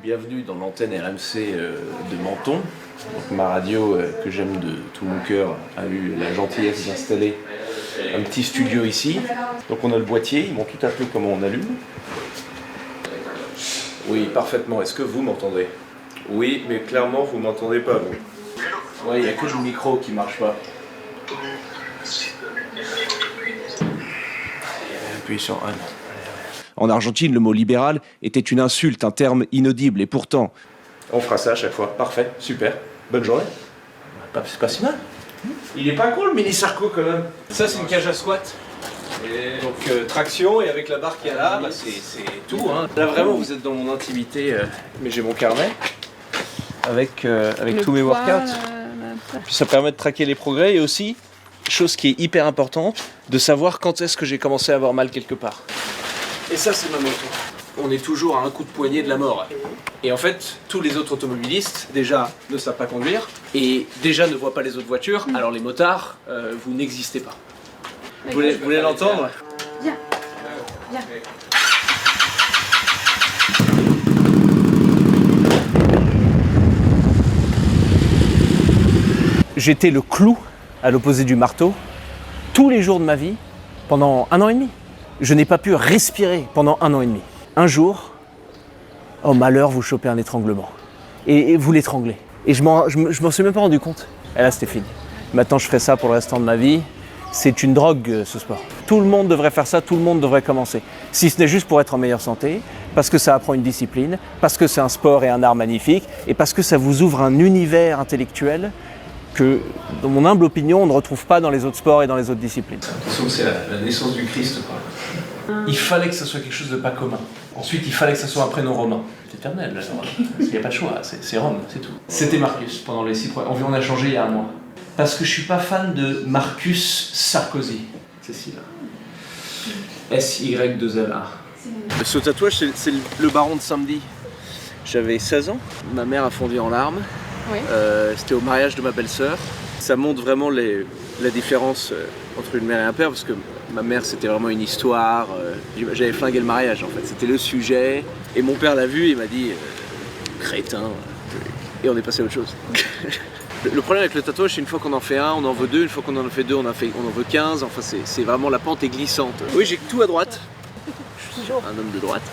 bienvenue dans l'antenne RMC de Menton. Donc, ma radio que j'aime de tout mon cœur a eu la gentillesse d'installer un petit studio ici. Donc on a le boîtier, ils montrent tout à peu comment on allume. Oui, parfaitement. Est-ce que vous m'entendez? Oui, mais clairement vous m'entendez pas vous. Ouais, il n'y a que le micro qui marche pas. Appuyez sur on. En Argentine, le mot libéral était une insulte, un terme inaudible, et pourtant... On fera ça à chaque fois. Parfait, super. Bonne journée. C'est pas si mal. Il est pas con le mini Sarko quand même. Ça c'est une cage à squat. Et donc traction, et avec la barre qu'il y a là, bah, c'est tout. Hein. Là vraiment vous êtes dans mon intimité, mais j'ai mon carnet avec tous mes workouts. Puis ça permet de traquer les progrès et aussi, chose qui est hyper importante, de savoir quand est-ce que j'ai commencé à avoir mal quelque part. Et ça c'est ma moto. On est toujours à un coup de poignet de la mort. Et en fait, tous les autres automobilistes, déjà, ne savent pas conduire, et déjà ne voient pas les autres voitures, alors les motards, vous n'existez pas. Vous voulez l'entendre? Viens. Viens. J'étais le clou à l'opposé du marteau tous les jours de ma vie pendant 1 an et demi. Je n'ai pas pu respirer pendant 1 an et demi. Un jour, oh malheur, vous chopez un étranglement. Et vous l'étranglez. Et je m'en suis même pas rendu compte. Et là, c'était fini. Maintenant, je ferai ça pour le restant de ma vie. C'est une drogue, ce sport. Tout le monde devrait faire ça, tout le monde devrait commencer. Si ce n'est juste pour être en meilleure santé, parce que ça apprend une discipline, parce que c'est un sport et un art magnifique, et parce que ça vous ouvre un univers intellectuel que, dans mon humble opinion, on ne retrouve pas dans les autres sports et dans les autres disciplines. C'est la naissance du Christ, quoi. Il fallait que ça soit quelque chose de pas commun. Ensuite, il fallait que ça soit un prénom romain. C'est éternel, il n'y a pas de choix, c'est Rome, c'est tout. C'était Marcus pendant les 6 mois. On a changé il y a 1 mois. Parce que je suis pas fan de Marcus Sarkozy. Cécile. S-Y-2-L-A. Ce tatouage, c'est le baron de samedi. J'avais 16 ans. Ma mère a fondu en larmes. Oui. C'était au mariage de ma belle-sœur. Ça montre vraiment la différence entre une mère et un père, parce que ma mère, c'était vraiment une histoire. J'avais flingué le mariage, en fait. C'était le sujet. Et mon père l'a vu, il m'a dit crétin. Et on est passé à autre chose. Le problème avec le tatouage, c'est une fois qu'on en fait un, on en veut 2. Une fois qu'on en fait 2, on en veut 15. Enfin, c'est vraiment, la pente est glissante. Oui, j'ai tout à droite. Je suis un homme de droite.